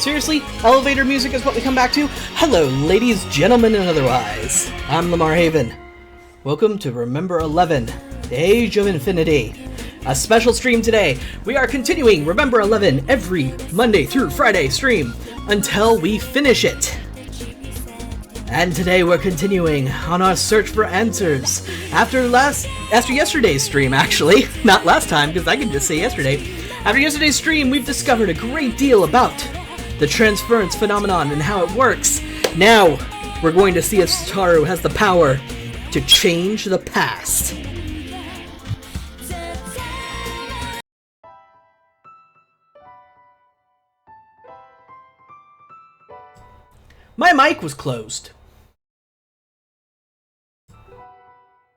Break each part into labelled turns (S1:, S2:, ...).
S1: Seriously, elevator music is what we come back to? Hello, ladies, gentlemen, and otherwise. I'm Lamar Haven. Welcome to Remember 11, the Age of Infinity. A special stream today. We are continuing Remember 11 every Monday through Friday stream until we finish it. And today we're continuing on our search for answers. After yesterday's stream, actually. Not last time, because I can just say yesterday. After yesterday's stream, we've discovered a great deal about the transference phenomenon and how it works. Now, we're going to see if Satoru has the power to change the past. My mic was closed.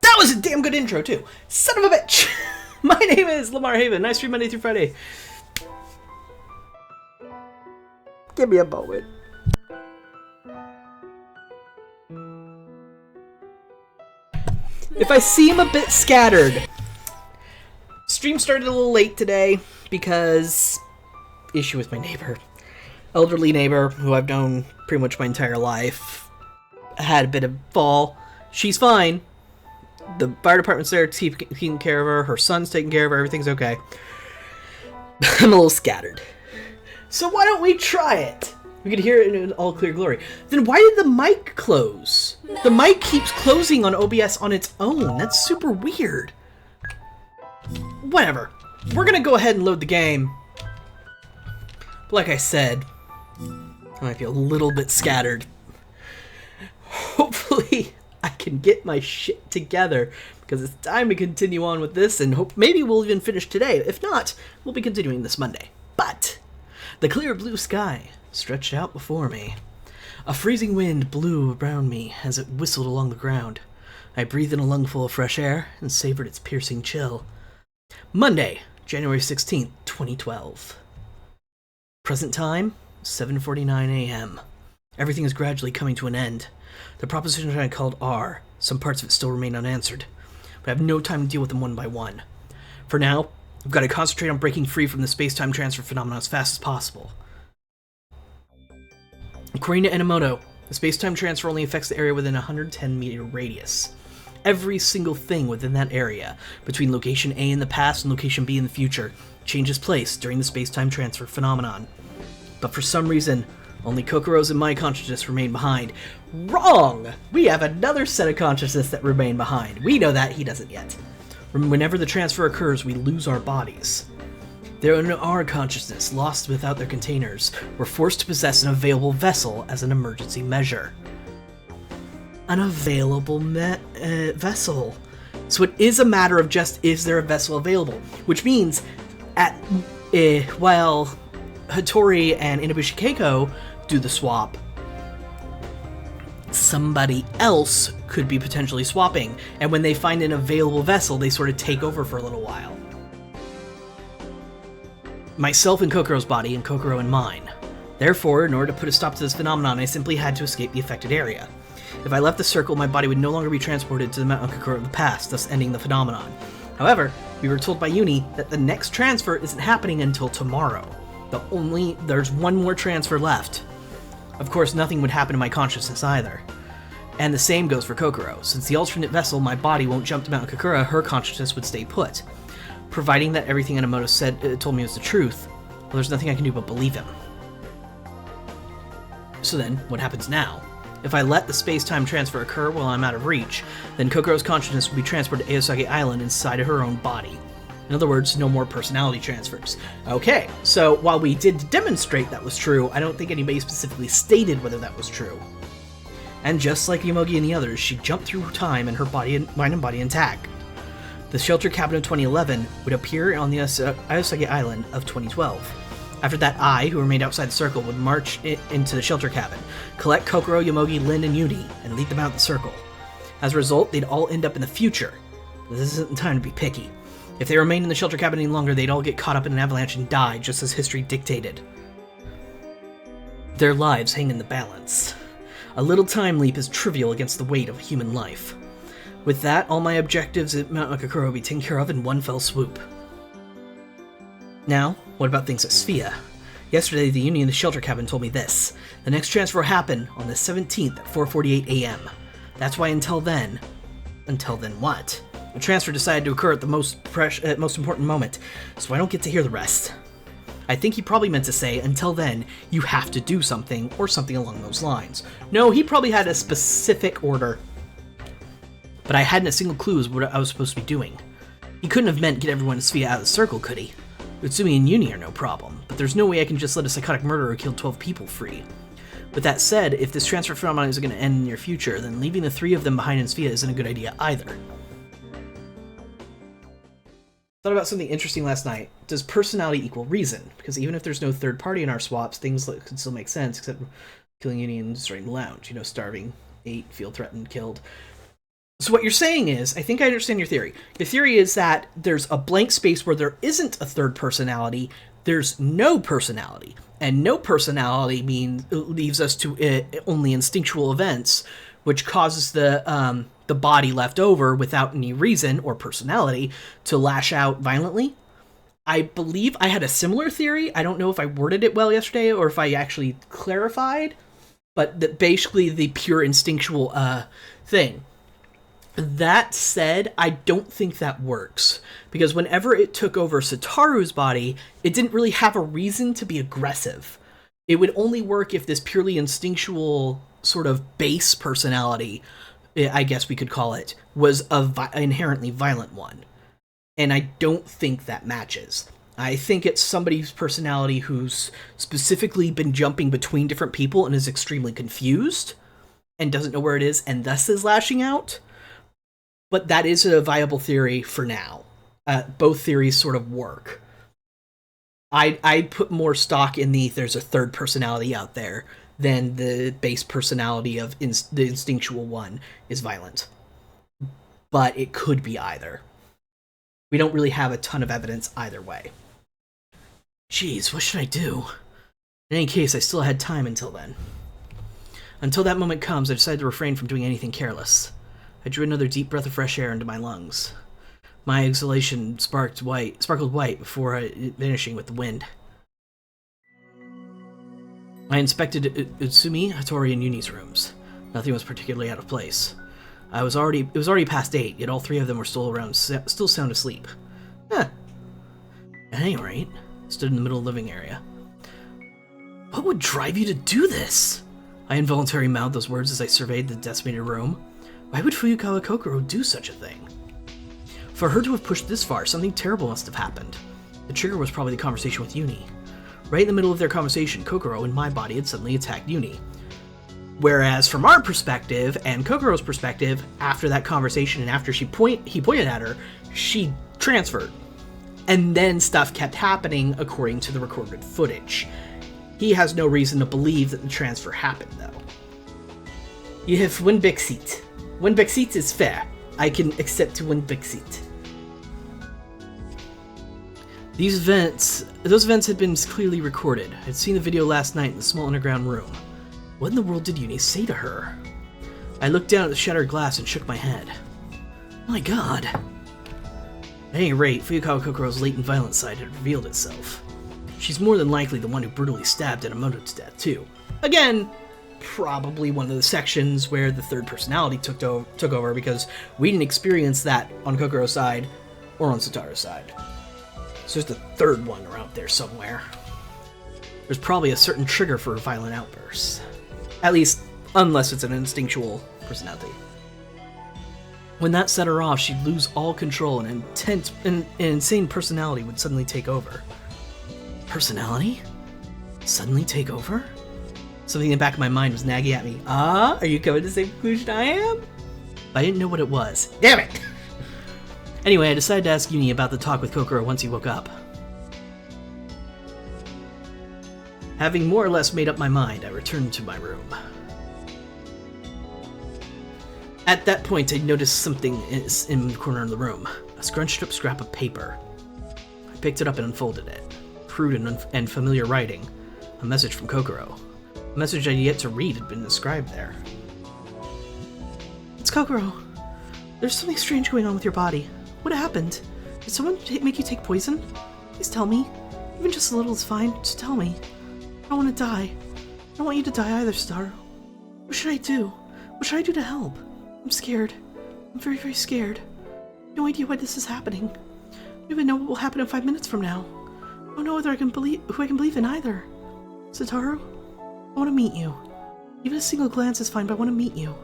S1: That was a damn good intro, too. Son of a bitch! My name is Lamar Haven. I stream Monday through Friday. Give me a moment. If I seem a bit scattered, stream started a little late today because issue with my neighbor. Elderly neighbor who I've known pretty much my entire life. Had a bit of fall. She's fine. The fire department's there taking care of her. Her son's taking care of her. Everything's okay. I'm a little scattered. So why don't we try it? We could hear it in all clear glory. Then why did the mic close? The mic keeps closing on OBS on its own. That's super weird. Whatever. We're gonna go ahead and load the game. But like I said, I might be a little bit scattered. Hopefully I can get my shit together, because it's time to continue on with this, and maybe we'll even finish today. If not, we'll be continuing this Monday. But the clear blue sky stretched out before me. A freezing wind blew around me as it whistled along the ground. I breathed in a lungful of fresh air and savored its piercing chill. Monday, January 16th, 2012. Present time, 7:49 a.m. Everything is gradually coming to an end. The propositions I called are. Some parts of it still remain unanswered, but I have no time to deal with them one by one. For now, I've got to concentrate on breaking free from the space-time transfer phenomenon as fast as possible. According to Enomoto, the space-time transfer only affects the area within a 110-meter radius. Every single thing within that area, between location A in the past and location B in the future, changes place during the space-time transfer phenomenon. But for some reason, only Kokoro's and my consciousness remain behind. Wrong! We have another set of consciousness that remain behind. We know that, he doesn't yet. Whenever the transfer occurs, we lose our bodies. They're in our consciousness, lost without their containers. We're forced to possess an available vessel as an emergency measure. An available vessel. So it is a matter of just, is there a vessel available? Which means, while Hattori and Inabushi Keiko do the swap, somebody else could be potentially swapping, and when they find an available vessel, they sort of take over for a little while. Myself in Kokoro's body, and Kokoro in mine. Therefore, in order to put a stop to this phenomenon, I simply had to escape the affected area. If I left the circle, my body would no longer be transported to the Mount Kokoro of the past, thus ending the phenomenon. However, we were told by Uni that the next transfer isn't happening until tomorrow. There's one more transfer left. Of course, nothing would happen to my consciousness either. And the same goes for Kokoro. Since the alternate vessel, my body won't jump to Mount Kokoro, her consciousness would stay put. Providing that everything Enomoto told me was the truth, well, there's nothing I can do but believe him. So then, what happens now? If I let the space-time transfer occur while I'm out of reach, then Kokoro's consciousness will be transferred to Aosake Island inside of her own body. In other words, no more personality transfers. Okay, so while we did demonstrate that was true, I don't think anybody specifically stated whether that was true. And just like Yomogi and the others, she jumped through time and her mind and body intact. The shelter cabin of 2011 would appear on the Aosake Island of 2012. After that, I, who remained outside the circle, would march into the shelter cabin, collect Kokoro, Yomogi, Lin, and Uni, and lead them out the circle. As a result, they'd all end up in the future. This isn't the time to be picky. If they remained in the shelter cabin any longer, they'd all get caught up in an avalanche and die, just as history dictated. Their lives hang in the balance. A little time leap is trivial against the weight of human life. With that, all my objectives at Mount Kokoro will be taken care of in one fell swoop. Now, what about things at Sphia? Yesterday, the Union in the shelter cabin told me this. The next transfer will happen on the 17th at 4:48 a.m. That's why until then... Until then what? The transfer decided to occur at the most important moment, so I don't get to hear the rest. I think he probably meant to say, until then, you have to do something, or something along those lines. No, he probably had a specific order. But I hadn't a single clue as what I was supposed to be doing. He couldn't have meant get everyone's feet out of the circle, could he? Utsumi and Uni are no problem, but there's no way I can just let a psychotic murderer kill 12 people free. With that said, if this transfer phenomenon is going to end in the near future, then leaving the 3 of them behind in Sphia isn't a good idea either. Thought about something interesting last night. Does personality equal reason? Because even if there's no third party in our swaps, things could still make sense, except killing Uni and destroying the lounge. You know, starving, ate, feel threatened, killed. So what you're saying is, I think I understand your theory. Your theory is that there's a blank space where there isn't a third personality, there's no personality. And no personality leaves us to only instinctual events, which causes the body left over without any reason or personality to lash out violently. I believe I had a similar theory. I don't know if I worded it well yesterday or if I actually clarified, but that basically the pure instinctual thing. That said, I don't think that works, because whenever it took over Satoru's body, it didn't really have a reason to be aggressive. It would only work if this purely instinctual sort of base personality, I guess we could call it, was an inherently violent one. And I don't think that matches. I think it's somebody's personality who's specifically been jumping between different people and is extremely confused and doesn't know where it is and thus is lashing out. But that is a viable theory for now. Both theories sort of work. I'd put more stock in there's a third personality out there than the base personality of the instinctual one is violent. But it could be either. We don't really have a ton of evidence either way. Jeez, what should I do? In any case, I still had time until then. Until that moment comes, I decided to refrain from doing anything careless. I drew another deep breath of fresh air into my lungs. My exhalation sparkled white before vanishing with the wind. I inspected Utsumi, Hattori, and Uni's rooms. Nothing was particularly out of place. It was already past 8, yet all 3 of them were still sound asleep. At any rate, I stood in the middle of the living area. What would drive you to do this? I involuntarily mouthed those words as I surveyed the decimated room. Why would Fuyukawa Kokoro do such a thing? For her to have pushed this far, something terrible must have happened. The trigger was probably the conversation with Uni. Right in the middle of their conversation, Kokoro and my body had suddenly attacked Uni. Whereas from our perspective, and Kokoro's perspective, after that conversation and after he pointed at her, she transferred. And then stuff kept happening according to the recorded footage. He has no reason to believe that the transfer happened, though. You have one backseat. One backseat is fair. I can accept one backseat. Those events had been clearly recorded. I'd seen the video last night in the small underground room. What in the world did Uni say to her? I looked down at the shattered glass and shook my head. My god. At any rate, Fuyukawa Kokoro's latent violent side had revealed itself. She's more than likely the one who brutally stabbed Enomoto to death, too. Again, probably one of the sections where the third personality took over, because we didn't experience that on Kokoro's side or on Satoru's side. So there's the third one out there somewhere. There's probably a certain trigger for violent outbursts. At least, unless it's an instinctual personality. When that set her off, she'd lose all control and an insane personality would suddenly take over. Personality? Suddenly take over? Something in the back of my mind was nagging at me. Are you coming to the same conclusion I am? But I didn't know what it was. Damn it! Anyway, I decided to ask Uni about the talk with Kokoro once he woke up. Having more or less made up my mind, I returned to my room. At that point, I noticed something in the corner of the room. A scrunched up scrap of paper. I picked it up and unfolded it. Crude and familiar writing. A message from Kokoro. A message I'd yet to read had been inscribed there. It's Kokoro. There's something strange going on with your body. What happened? Did someone make you take poison? Please tell me. Even just a little is fine. Just tell me. I don't want to die. I don't want you to die either, Starro. What should I do? What should I do to help? I'm scared. I'm very, very scared. No idea why this is happening. I don't even know what will happen in 5 minutes from now. I don't know whether who I can believe in either. Satoru, I want to meet you. Even a single glance is fine, but I want to meet you.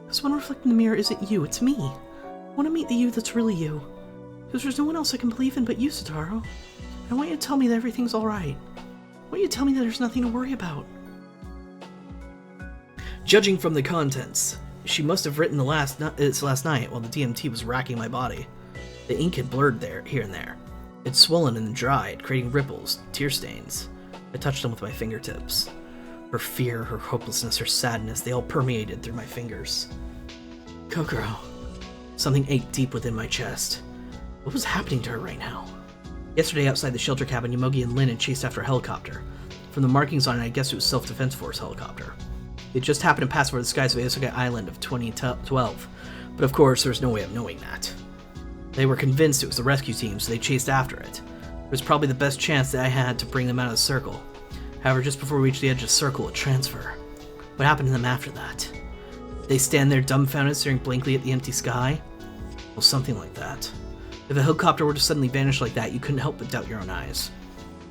S1: Because one reflected in the mirror isn't you, it's me. I want to meet the you that's really you. Because there's no one else I can believe in but you, Satoru. I want you to tell me that everything's alright. I want you to tell me that there's nothing to worry about. Judging from the contents, she must have written last night while the DMT was racking my body. The ink had blurred here and there. It's swollen and dried, creating ripples, tear stains. I touched them with my fingertips. Her fear, her hopelessness, her sadness, they all permeated through my fingers. Kokoro. Something ached deep within my chest. What was happening to her right now? Yesterday outside the shelter cabin, Yomogi and Lin had chased after a helicopter. From the markings on it, I guessed it was Self-Defense Force helicopter. It just happened to pass over the skies of Aosuke Island of 2012, but of course there was no way of knowing that. They were convinced it was the rescue team, so they chased after it. It was probably the best chance that I had to bring them out of the circle. However, just before we reached the edge of the circle, it transferred. What happened to them after that? They stand there dumbfounded, staring blankly at the empty sky? Well, something like that. If a helicopter were to suddenly vanish like that, you couldn't help but doubt your own eyes.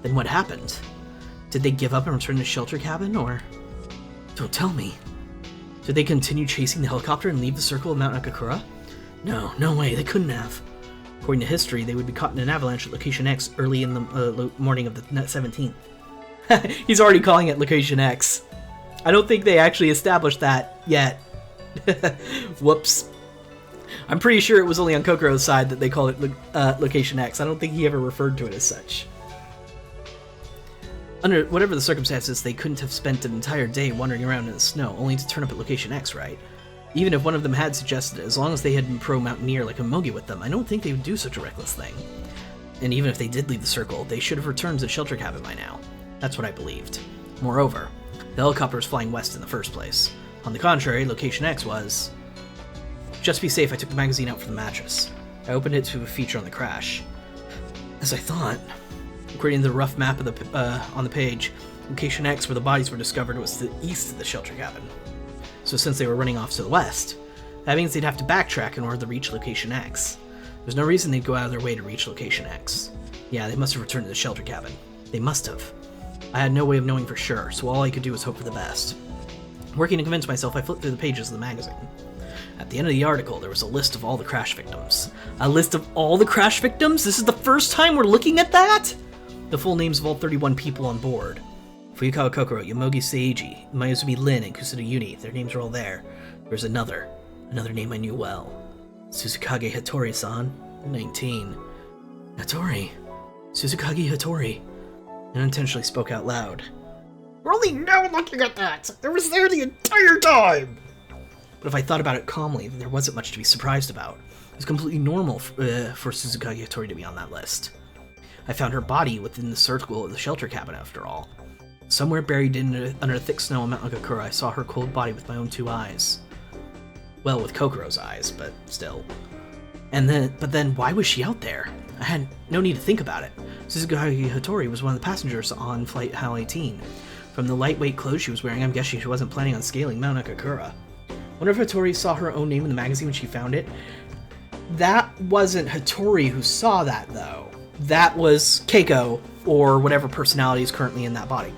S1: Then what happened? Did they give up and return to the shelter cabin, or... Don't tell me. Did they continue chasing the helicopter and leave the circle of Mount Akakura? No, no way, they couldn't have. According to history, they would be caught in an avalanche at Location X early in the morning of the 17th. He's already calling it Location X. I don't think they actually established that yet. Whoops. I'm pretty sure it was only on Kokoro's side that they called it Location X. I don't think he ever referred to it as such. Under whatever the circumstances, they couldn't have spent an entire day wandering around in the snow, only to turn up at Location X, right? Even if one of them had suggested it, as long as they had been pro-mountaineer like Yomogi with them, I don't think they would do such a reckless thing. And even if they did leave the circle, they should have returned to the shelter cabin by now. That's what I believed. Moreover, the helicopter was flying west in the first place. On the contrary, Location X was... Just to be safe, I took the magazine out from the mattress. I opened it to a feature on the crash. As I thought, according to the rough map of on the page, Location X, where the bodies were discovered, was to the east of the shelter cabin. So since they were running off to the west, that means they'd have to backtrack in order to reach Location X. There's no reason they'd go out of their way to reach Location X. Yeah, they must have returned to the shelter cabin. They must have. I had no way of knowing for sure, so all I could do was hope for the best. Working to convince myself, I flipped through the pages of the magazine. At the end of the article, there was a list of all the crash victims. A list of all the crash victims? This is the first time we're looking at that? The full names of all 31 people on board. Fuyukawa Kokoro, Yomogi Seiji, Mayuzumi Lin, and Kusuda Yuni. Their names are all there. There's another name I knew well. Suzukage Hattori-san, 19. Hattori. Suzukage Hattori. I unintentionally spoke out loud.
S2: We're only now looking at that! It was there the entire time!
S1: But if I thought about it calmly, then there wasn't much to be surprised about. It was completely normal for Suzukage Hattori to be on that list. I found her body within the circle of the shelter cabin, after all. Somewhere buried under the thick snow on Mount Akakura, I saw her cold body with my own 2 eyes. Well, with Kokoro's eyes, but still. But then, why was she out there? I had no need to think about it. Suzukage Hattori was one of the passengers on Flight HAL 18. From the lightweight clothes she was wearing, I'm guessing she wasn't planning on scaling Mount Akakura. Wonder if Hattori saw her own name in the magazine when she found it? That wasn't Hattori who saw that, though. That was Keiko, or whatever personality is currently in that body.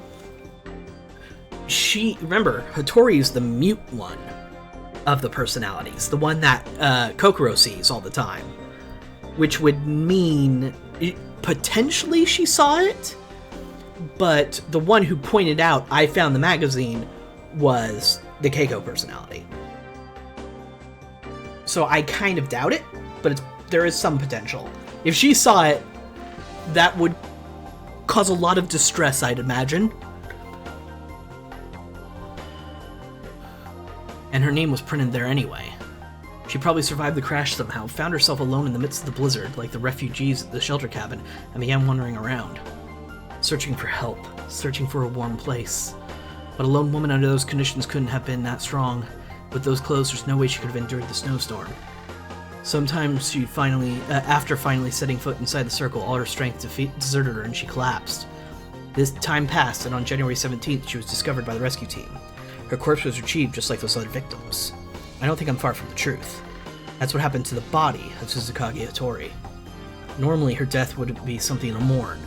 S1: Remember, Hattori is the mute one of the personalities, the one that Kokoro sees all the time. Which would mean, potentially she saw it, but the one who pointed out, I found the magazine, was the Keiko personality. So I kind of doubt it, but there is some potential. If she saw it, that would cause a lot of distress, I'd imagine. And her name was printed there anyway. She probably survived the crash somehow, found herself alone in the midst of the blizzard, like the refugees at the shelter cabin, and began wandering around. Searching for help, searching for a warm place. But a lone woman under those conditions couldn't have been that strong. With those clothes, there's no way she could have endured the snowstorm. Sometimes she after finally setting foot inside the circle, all her strength deserted her and she collapsed. This time passed, and on January 17th, she was discovered by the rescue team. Her corpse was retrieved just like those other victims. I don't think I'm far from the truth. That's what happened to the body of Tsusukage Hattori. Normally, her death would be something to mourn,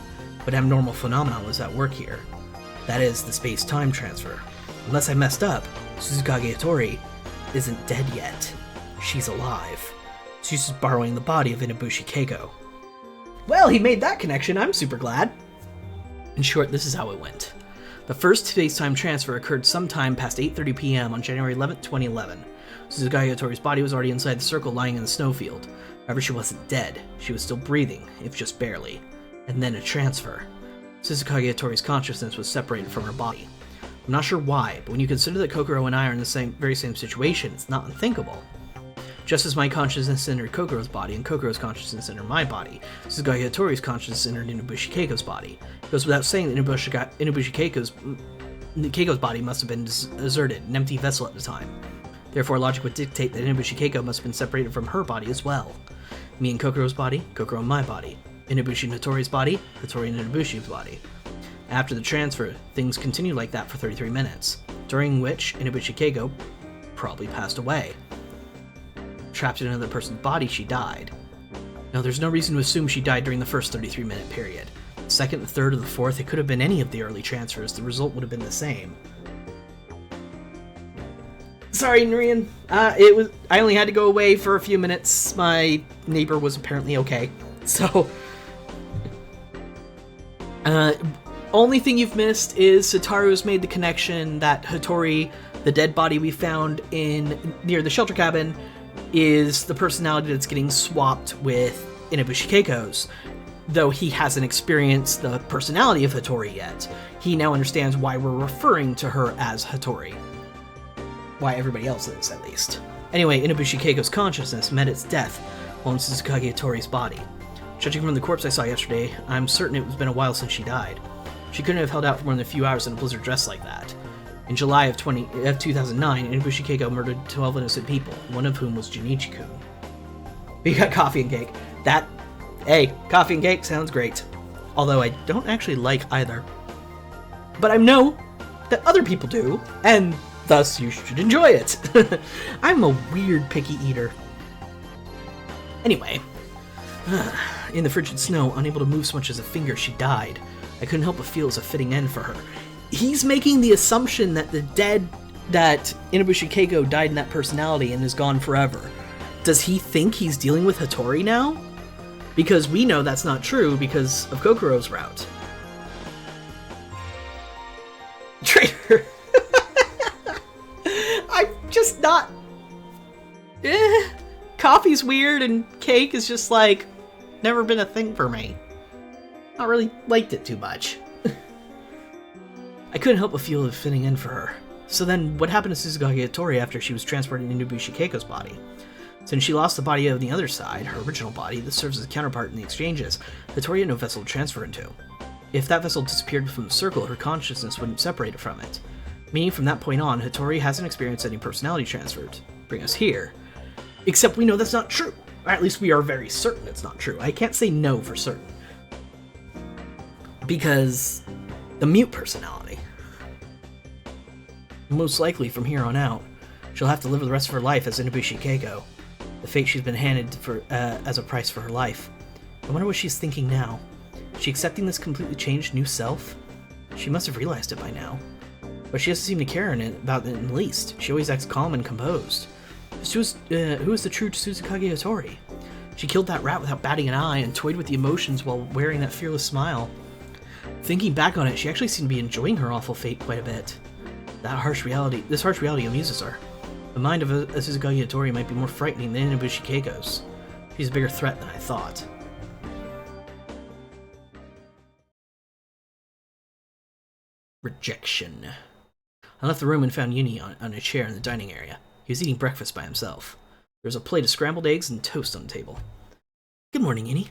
S1: but abnormal phenomenon was at work here. That is, the space-time transfer. Unless I messed up, Tsusukage Hattori isn't dead yet. She's alive. She's just borrowing the body of Inabushi Keiko. Well, he made that connection. I'm super glad. In short, this is how it went. The first space-time transfer occurred sometime past 8:30 p.m. on January 11th, 2011. Tsusukage Hattori's body was already inside the circle lying in the snowfield. However, she wasn't dead. She was still breathing, if just barely. And then a transfer. Tsusukage Hattori's consciousness was separated from her body. I'm not sure why, but when you consider that Kokoro and I are in the very same situation, it's not unthinkable. Just as my consciousness entered Kokoro's body and Kokoro's consciousness entered my body, Tsusukage Hattori's consciousness entered Inabushi Keiko's body. It goes without saying that Inabushi Keiko's body must have been deserted, an empty vessel at the time. Therefore, logic would dictate that Inabushi Keiko must have been separated from her body as well. Me and Kokoro's body, Kokoro and my body. Inabushi and Hattori's body, Hattori and Inabushi's body. After the transfer, things continued like that for 33 minutes, during which Inabushi Keiko probably passed away. Trapped in another person's body, she died. Now, there's no reason to assume she died during the first 33-minute period. The second, the third, or the fourth, it could have been any of the early transfers. The result would have been the same. Sorry, Narian. I only had to go away for a few minutes. My neighbor was apparently okay. So, only thing you've missed is Satoru's made the connection that Hattori, the dead body we found near the shelter cabin, is the personality that's getting swapped with Inabushi Keiko's. Though he hasn't experienced the personality of Hattori yet, he now understands why we're referring to her as Hattori. Why everybody else is, at least. Anyway, Inabushi Keiko's consciousness met its death while in Tsusukage Hattori's body. Judging from the corpse I saw yesterday, I'm certain it has been a while since she died. She couldn't have held out for more than a few hours in a blizzard dress like that. In July of 2009, Inabushi Keiko murdered 12 innocent people, one of whom was Junichi-kun. We got coffee and cake. Hey, coffee and cake sounds great. Although I don't actually like either. But I know that other people do, and thus you should enjoy it. I'm a weird picky eater. Anyway, in the frigid snow, unable to move so much as a finger, she died. I couldn't help but feel it was a fitting end for her. He's making the assumption that that Inabushi Keiko died in that personality and is gone forever. Does he think he's dealing with Hattori now? Because we know that's not true because of Kokoro's route. Traitor! I'm just not... Coffee's weird and cake is just like... never been a thing for me. Not really liked it too much. I couldn't help but feel a fitting end for her. So then, what happened to Tsusukage Hattori after she was transported into Inabushi Keiko's body? Since she lost the body of the other side, her original body, that serves as a counterpart in the exchanges, Hattori had no vessel to transfer into. If that vessel disappeared from the circle, her consciousness wouldn't separate from it. Meaning from that point on, Hattori hasn't experienced any personality transfers. Bring us here. Except we know that's not true. Or at least we are very certain it's not true. I can't say no for certain. Because the mute personality. Most likely from here on out, she'll have to live the rest of her life as Inabushi Keiko. The fate she's been handed for as a price for her life. I wonder what she's thinking now. Is she accepting this completely changed new self? She must have realized it by now. But she doesn't seem to care about it in the least. She always acts calm and composed. Who is the true Tsusukage Hattori? She killed that rat without batting an eye and toyed with the emotions while wearing that fearless smile. Thinking back on it, she actually seemed to be enjoying her awful fate quite a bit. This harsh reality amuses her. The mind of Tsusukage Hattori might be more frightening than Inabushi Keiko's. She's a bigger threat than I thought. Rejection. I left the room and found Uni on a chair in the dining area. He was eating breakfast by himself. There was a plate of scrambled eggs and toast on the table. Good morning, Uni.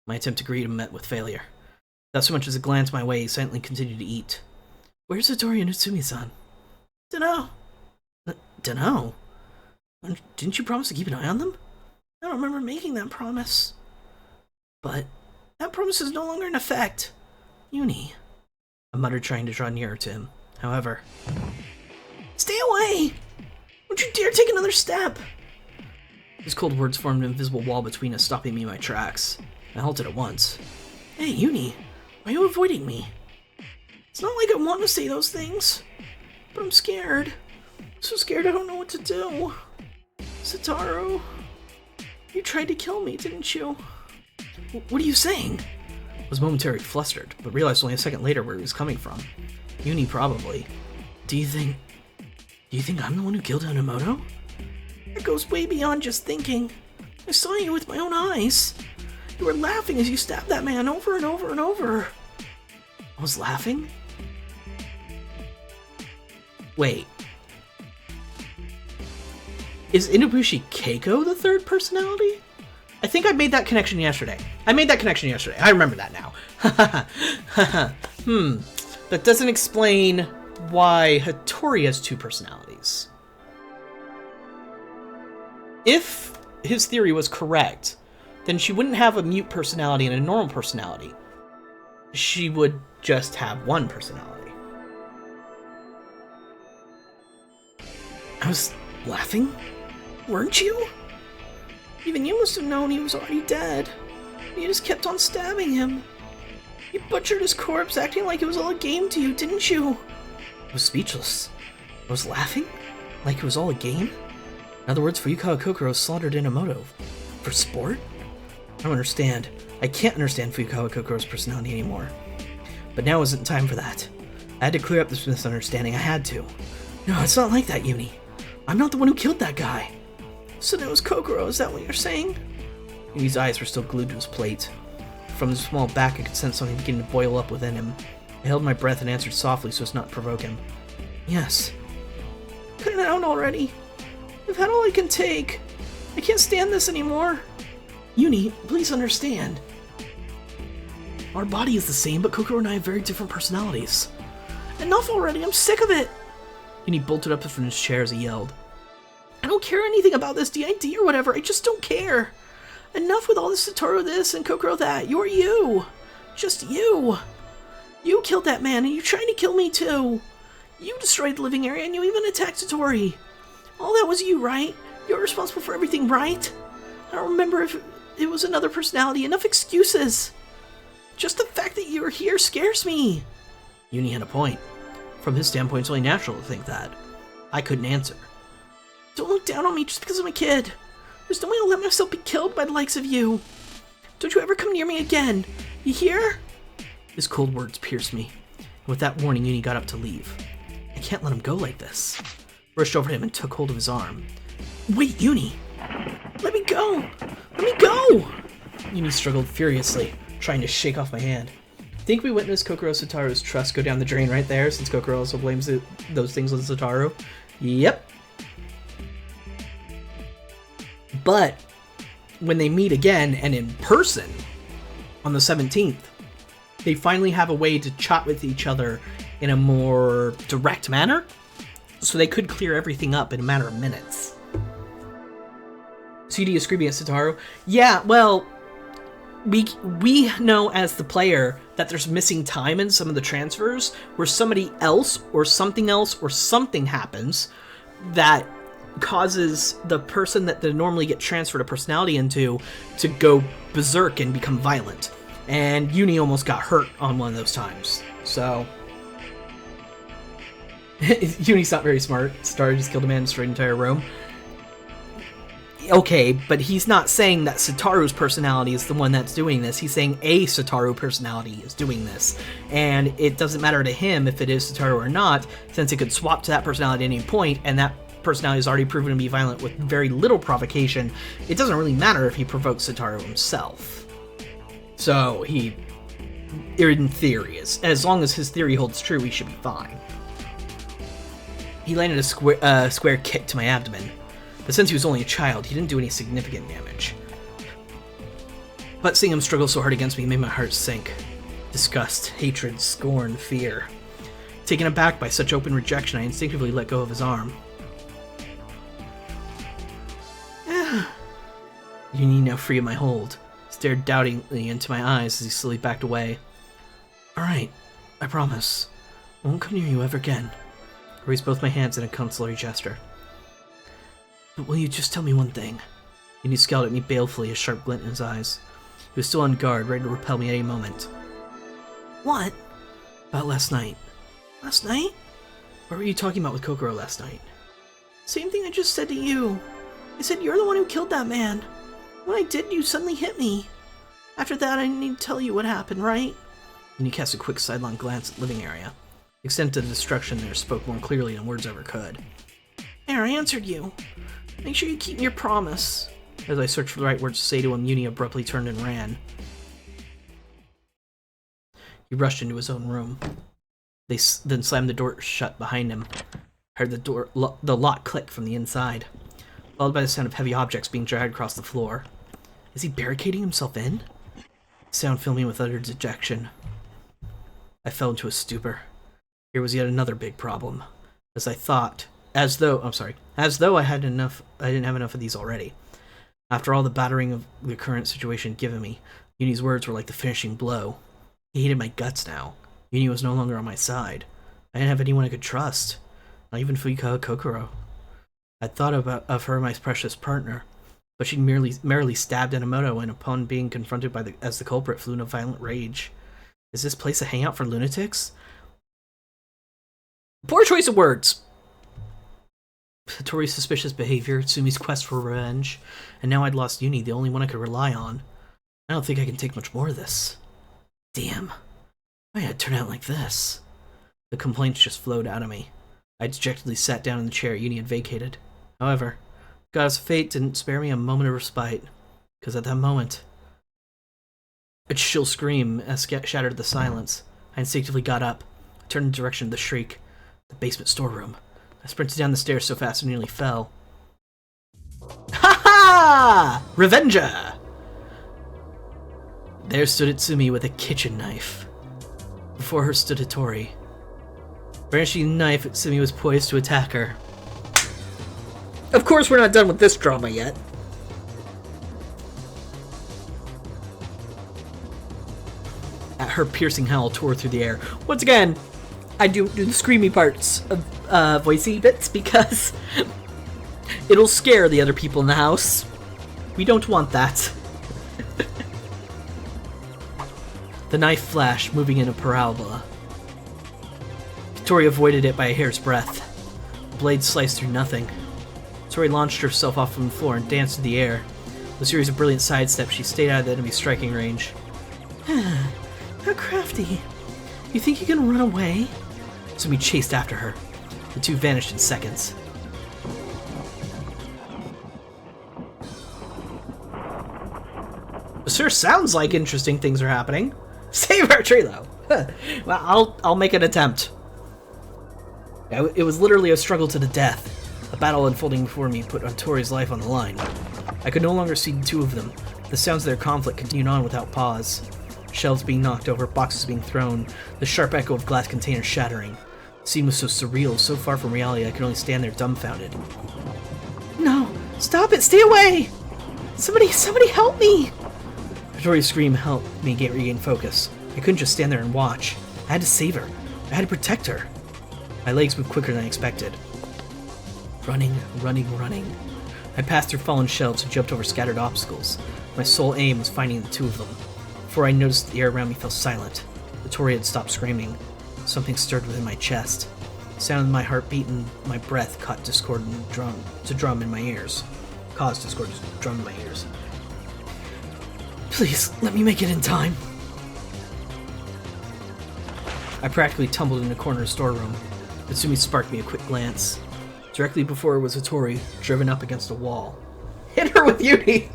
S1: My attempt to greet him met with failure. Without so much as a glance my way, he silently continued to eat. Where's Hattori and Utsumi-san? Dunno. Dunno? Didn't you promise to keep an eye on them? I don't remember making that promise. But that promise is no longer in effect. Uni, I muttered, trying to draw nearer to him. However, stay away! Don't you dare take another step! His cold words formed an invisible wall between us, stopping me in my tracks. I halted at once. Hey, Uni, why are you avoiding me? It's not like I want to say those things, but I'm scared. I'm so scared I don't know what to do. Satoru, you tried to kill me, didn't you? What are you saying? I was momentarily flustered, but realized only a second later where he was coming from. Uni, probably. Do you think I'm the one who killed Enomoto? It goes way beyond just thinking. I saw you with my own eyes. You were laughing as you stabbed that man over and over and over. I was laughing? Wait. Is Inubushi Keiko the third personality? I think I made that connection yesterday. I remember that now. That doesn't explain why Hattori has two personalities. If his theory was correct, then she wouldn't have a mute personality and a normal personality. She would just have one personality. I was laughing? Weren't you? Even you must have known he was already dead. You just kept on stabbing him. You butchered his corpse, acting like it was all a game to you, didn't you? I was speechless. I was laughing? Like it was all a game? In other words, Fuyukawa Kokoro slaughtered Enomoto. For sport? I don't understand. I can't understand Fuyukawa Kokoro's personality anymore. But now isn't time for that. I had to clear up this misunderstanding. I had to. No, it's not like that, Uni. I'm not the one who killed that guy. So that was Kokoro, is that what you're saying? Uni's eyes were still glued to his plate. From his small back, I could sense something beginning to boil up within him. I held my breath and answered softly so as not to provoke him. Yes. Cut it out already. I've had all I can take. I can't stand this anymore. Uni, please understand. Our body is the same, but Kokoro and I have very different personalities. Enough already, I'm sick of it. Uni bolted up from his chair as he yelled. I don't care anything about this DID or whatever, I just don't care. Enough with all this Satoru this and Kokoro that. You're you. Just you. You killed that man and you tried to kill me too. You destroyed the living area and you even attacked Satori. All that was you, right? You're responsible for everything, right? I don't remember if it was another personality. Enough excuses. Just the fact that you're here scares me. Uni had a point. From his standpoint, it's only natural to think that. I couldn't answer. Don't look down on me just because I'm a kid. There's no way I'll let myself be killed by the likes of you. Don't you ever come near me again. You hear? His cold words pierced me. And with that warning, Uni got up to leave. I can't let him go like this. I rushed over to him and took hold of his arm. Wait, Uni! Let me go! Let me go! Uni struggled furiously, trying to shake off my hand. Think we witnessed Kokoro Satoru's trust go down the drain right there, since Kokoro also blames those things on Satoru? Yep. But when they meet again and in person on the 17th, they finally have a way to chat with each other in a more direct manner, so they could clear everything up in a matter of minutes. CD is screaming at Satoru. Yeah, well, we know as the player that there's missing time in some of the transfers where somebody else or something happens that causes the person that they normally get transferred a personality into to go berserk and become violent. And Uni almost got hurt on one of those times. So Uni's not very smart. Star just killed a man and destroyed an entire room. Okay, but he's not saying that Satoru's personality is the one that's doing this. He's saying a Satoru personality is doing this. And it doesn't matter to him if it is Satoru or not, since it could swap to that personality at any point, and that personality is already proven to be violent with very little provocation. It doesn't really matter if he provokes Satoru himself. So he, in theory, as long as his theory holds true, he should be fine. He landed a square kick to my abdomen, but since he was only a child, he didn't do any significant damage. But seeing him struggle so hard against me made my heart sink. Disgust, hatred, scorn, fear. Taken aback by such open rejection, I instinctively let go of his arm. Uni, now free of my hold, stared doubtingly into my eyes as he slowly backed away. Alright, I promise. I won't come near you ever again. I raised both my hands in a consolatory gesture. But will you just tell me one thing? Uni scowled at me balefully, a sharp glint in his eyes. He was still on guard, ready to repel me at any moment. What? About last night. Last night? What were you talking about with Kokoro last night? Same thing I just said to you. I said you're the one who killed that man. When I did, you suddenly hit me. After that, I didn't need to tell you what happened, right? And he cast a quick sidelong glance at the living area. The extent of the destruction there spoke more clearly than words ever could. There, I answered you. Make sure you keep your promise. As I searched for the right words to say to him, Uni abruptly turned and ran. He rushed into his own room. They then slammed the door shut behind him. I heard the lock click from the inside, followed by the sound of heavy objects being dragged across the floor. Is he barricading himself in? The sound filled me with utter dejection. I fell into a stupor. Here was yet another big problem. As though I didn't have enough of these already. After all the battering of the current situation given me, Uni's words were like the finishing blow. He hated my guts now. Uni was no longer on my side. I didn't have anyone I could trust. Not even Fukawa Kokoro. I'd thought of her my precious partner, but she merely stabbed Enomoto, and upon being confronted as the culprit, flew in a violent rage. Is this place a hangout for lunatics? Poor choice of words! Tori's suspicious behavior, Tsumi's quest for revenge, and now I'd lost Uni, the only one I could rely on. I don't think I can take much more of this. Damn. Why did it turn out like this? The complaints just flowed out of me. I dejectedly sat down in the chair Uni had vacated. However, Goddess of Fate didn't spare me a moment of respite, because at that moment, a chill scream shattered the silence. I instinctively got up, turned in the direction of the shriek, the basement storeroom. I sprinted down the stairs so fast I nearly fell. Ha ha! Revenger! There stood Itsumi with a kitchen knife. Before her stood Hitori. Brandishing the knife, Itsumi was poised to attack her. Of course we're not done with this drama yet. At her piercing howl tore through the air. Once again, I do the screamy parts of voicey bits because it'll scare the other people in the house. We don't want that. The knife flashed, moving in a parabola. Tori avoided it by a hair's breadth. The blade sliced through nothing. Tori launched herself off from the floor and danced through the air. With a series of brilliant sidesteps, she stayed out of the enemy's striking range. How crafty. You think you can run away? Tsumi chased after her. The two vanished in seconds. Sure sounds like interesting things are happening. Save our Trilo! Well, I'll make an attempt. It was literally a struggle to the death. A battle unfolding before me put Tori's life on the line. I could no longer see the two of them. The sounds of their conflict continued on without pause. Shelves being knocked over, boxes being thrown, the sharp echo of glass containers shattering. The scene was so surreal, so far from reality, I could only stand there dumbfounded. No! Stop it! Stay away! Somebody help me! Tori's scream helped me regain focus. I couldn't just stand there and watch. I had to save her. I had to protect her. My legs moved quicker than I expected. Running. I passed through fallen shelves and jumped over scattered obstacles. My sole aim was finding the two of them. Before I noticed, the air around me fell silent. The Tori had stopped screaming. Something stirred within my chest. The sound of my heartbeat and my breath caused discord to drum in my ears. Please, let me make it in time. I practically tumbled in the corner of the storeroom. Itsumi sparked me a quick glance. Directly before her was Hitori, driven up against a wall. Hit her with Uni!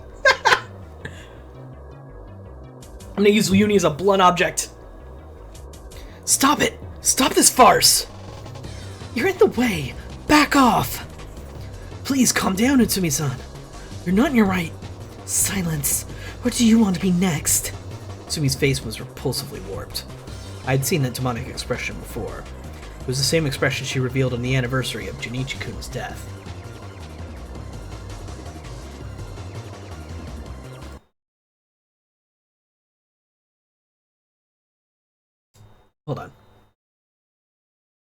S1: I'm gonna use Uni as a blunt object. Stop it! Stop this farce! You're in the way! Back off! Please calm down, Itsumi-san. You're not in your right. Silence. What do you want to be next? Tsumi's face was repulsively warped. I had seen that demonic expression before. It was the same expression she revealed on the anniversary of Junichi-kun's death. Hold on.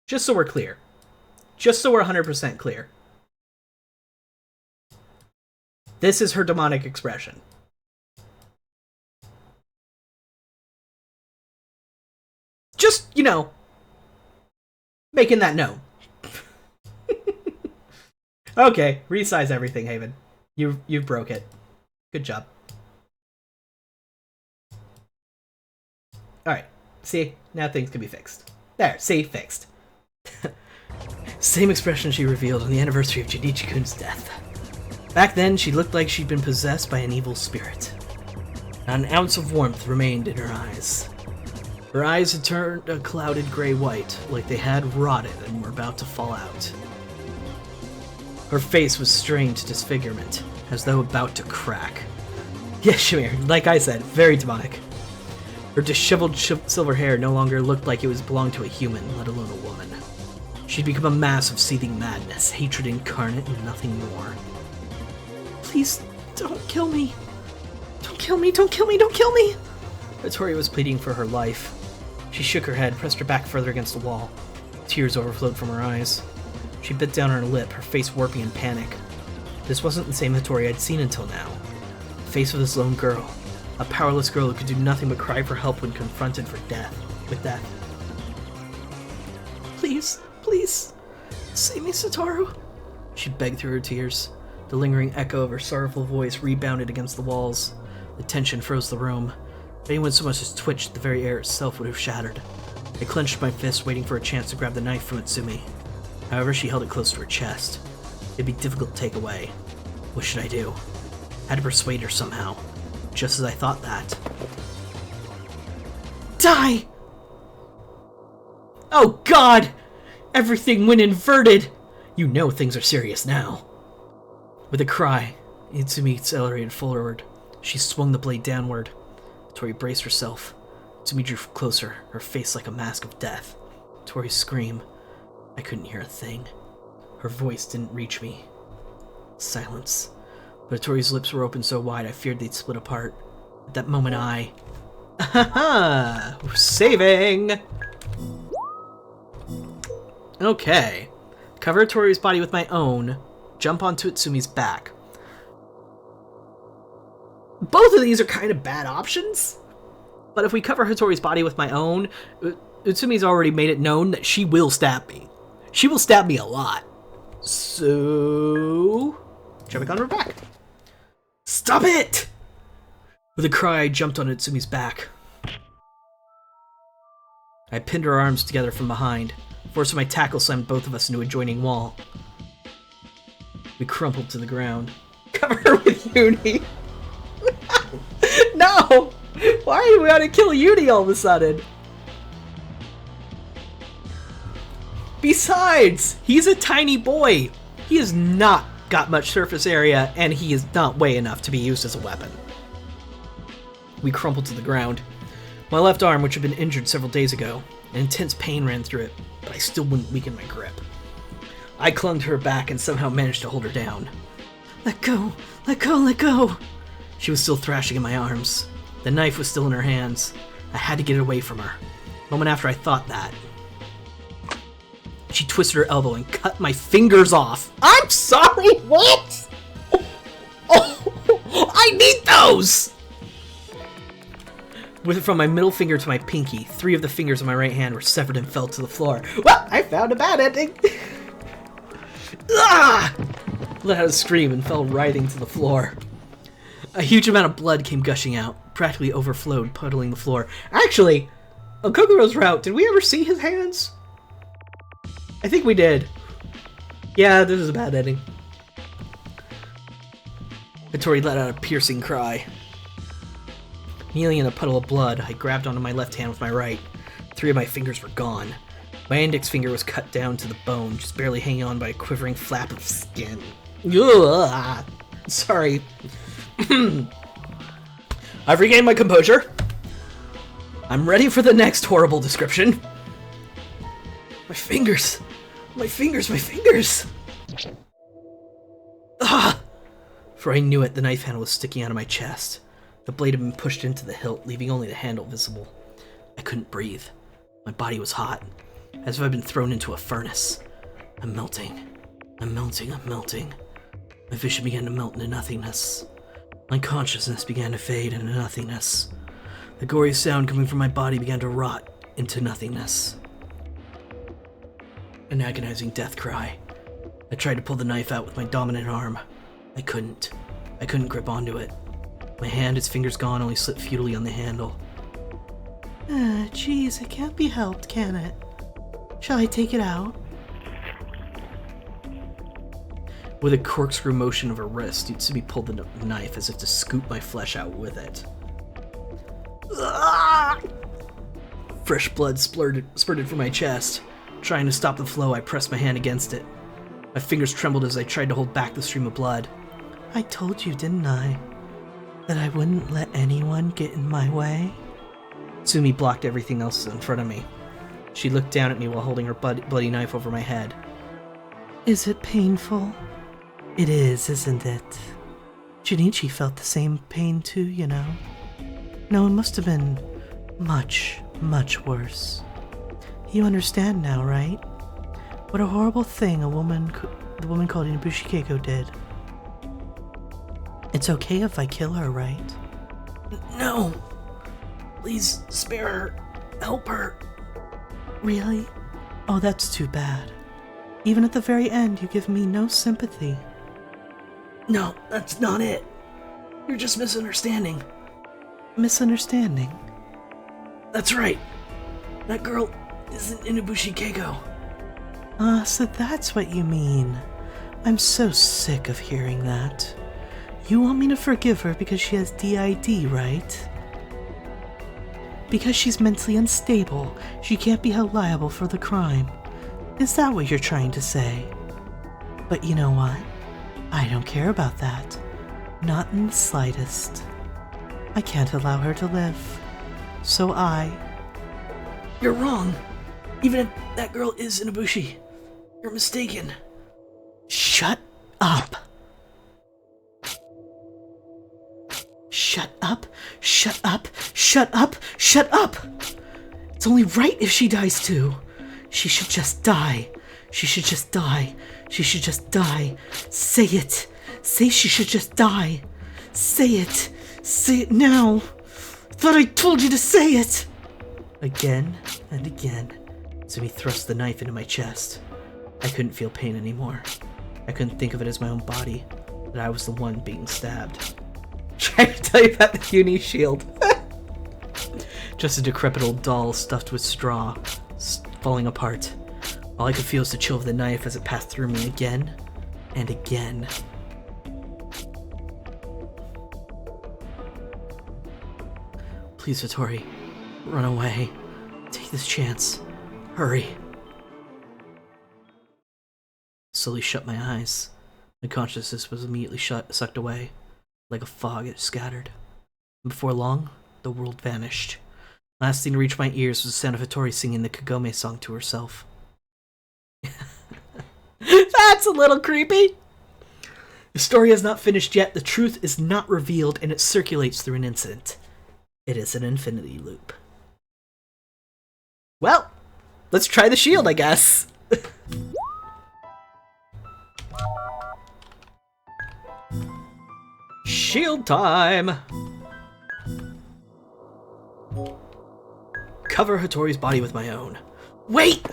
S1: Just so we're clear. Just so we're 100% clear. This is her demonic expression. Just, you know, making that known. Okay, resize everything, Haven. You broke it. Good job. Alright, see? Now things can be fixed. There, see? Fixed. Same expression she revealed on the anniversary of Junichi-kun's death. Back then, she looked like she'd been possessed by an evil spirit. Not an ounce of warmth remained in her eyes. Her eyes had turned a clouded gray-white, like they had rotted and were about to fall out. Her face was strained to disfigurement, as though about to crack. Yes, Shamir, like I said, very demonic. Her disheveled silver hair no longer looked like it belonged to a human, let alone a woman. She'd become a mass of seething madness, hatred incarnate, and nothing more. Please, don't kill me. Don't kill me, don't kill me, don't kill me! Vittoria was pleading for her life. She shook her head, pressed her back further against the wall. Tears overflowed from her eyes. She bit down her lip, her face warping in panic. This wasn't the same Vittoria I'd seen until now. The face of this lone girl. A powerless girl who could do nothing but cry for help when confronted with death. Please, please, save me, Satoru. She begged through her tears. The lingering echo of her sorrowful voice rebounded against the walls. The tension froze the room. If anyone so much as twitched, the very air itself would have shattered. I clenched my fist, waiting for a chance to grab the knife from Utsumi. However, she held it close to her chest. It'd be difficult to take away. What should I do? I had to persuade her somehow. Just as I thought that. Die! Oh God! Everything went inverted! You know things are serious now. With a cry, Utsumi accelerated forward. She swung the blade downward. Tori braced herself. Utsumi drew closer, her face like a mask of death. Tori's scream. I couldn't hear a thing. Her voice didn't reach me. Silence. But Tori's lips were open so wide I feared they'd split apart. At that moment I... Aha! We're saving! Okay. Cover Tori's body with my own. Jump onto Utsumi's back. Both of these are kind of bad options. But if we cover Hattori's body with my own, Utsumi's already made it known that she will stab me. She will stab me a lot. So... jumping on her back. Stop it! With a cry, I jumped on Utsumi's back. I pinned her arms together from behind. Force of my tackle slammed both of us into a adjoining wall. We crumpled to the ground. Cover her with Uni! No! Why do we want to kill Uni all of a sudden? Besides, he's a tiny boy. He has not got much surface area, and he is not weigh enough to be used as a weapon. We crumpled to the ground. My left arm, which had been injured several days ago, an intense pain ran through it, but I still wouldn't weaken my grip. I clung to her back and somehow managed to hold her down. Let go! Let go! Let go! She was still thrashing in my arms. The knife was still in her hands. I had to get it away from her. A moment after I thought that, she twisted her elbow and cut my fingers off. I'm sorry, what? Oh, I need those! From my middle finger to my pinky, 3 of the fingers of my right hand were severed and fell to the floor. Well, I found a bad ending. Ah! Let out a scream and fell writhing to the floor. A huge amount of blood came gushing out, practically overflowed, puddling the floor. Actually, on Kokoro's route, did we ever see his hands? I think we did. Yeah, this is a bad ending. Hattori let out a piercing cry. Kneeling in a puddle of blood, I grabbed onto my left hand with my right. 3 of my fingers were gone. My index finger was cut down to the bone, just barely hanging on by a quivering flap of skin. Ugh, sorry. I've regained my composure. I'm ready for the next horrible description. My fingers. My fingers, my fingers. Ah! For I knew it, the knife handle was sticking out of my chest. The blade had been pushed into the hilt, leaving only the handle visible. I couldn't breathe. My body was hot, as if I'd been thrown into a furnace. I'm melting. I'm melting. I'm melting. My vision began to melt into nothingness. My consciousness began to fade into nothingness. The gory sound coming from my body began to rot into nothingness. An agonizing death cry. I tried to pull the knife out with my dominant arm. I couldn't. I couldn't grip onto it. My hand, its fingers gone, only slipped futilely on the handle. Geez, it can't be helped, can it? Shall I take it out? With a corkscrew motion of her wrist, Utsumi pulled the knife as if to scoop my flesh out with it. Fresh blood spurted from my chest. Trying to stop the flow, I pressed my hand against it. My fingers trembled as I tried to hold back the stream of blood. I told you, didn't I? That I wouldn't let anyone get in my way? Tsumi blocked everything else in front of me. She looked down at me while holding her bloody knife over my head. Is it painful? It is, isn't it? Junichi felt the same pain too, you know. No, it must have been much, much worse. You understand now, right? What a horrible thing the woman called Inubushi Keiko did. It's okay if I kill her, right? No! Please spare her. Help her. Really? Oh, that's too bad. Even at the very end, you give me no sympathy. No, that's not it. You're just misunderstanding. Misunderstanding? That's right. That girl isn't Inubushi Keiko. So that's what you mean. I'm so sick of hearing that. You want me to forgive her because she has DID, right? Because she's mentally unstable, she can't be held liable for the crime. Is that what you're trying to say? But you know what? I don't care about that. Not in the slightest. I can't allow her to live. So You're wrong. Even if that girl is Inubushi, you're mistaken. Shut up. Shut up. Shut up. Shut up. Shut up. It's only right if she dies too. She should just die. She should just die. She should just die. Say it. Say she should just die. Say it. Say it now. I thought I told you to say it. Again and again. Tsumi thrust the knife into my chest. I couldn't feel pain anymore. I couldn't think of it as my own body, that I was the one being stabbed. Trying to tell you about the uni shield. Just a decrepit old doll stuffed with straw, falling apart. All I could feel was the chill of the knife as it passed through me again and again. Please, Hattori, run away. Take this chance. Hurry. Slowly shut my eyes. My consciousness was immediately sucked away. Like a fog, it scattered. And before long, the world vanished. Last thing to reach my ears was the sound of Hattori singing the Kagome song to herself. That's a little creepy! The story is not finished yet, the truth is not revealed, and it circulates through an incident. It is an infinity loop. Well, let's try the shield, I guess. Shield time! Cover Hattori's body with my own. Wait!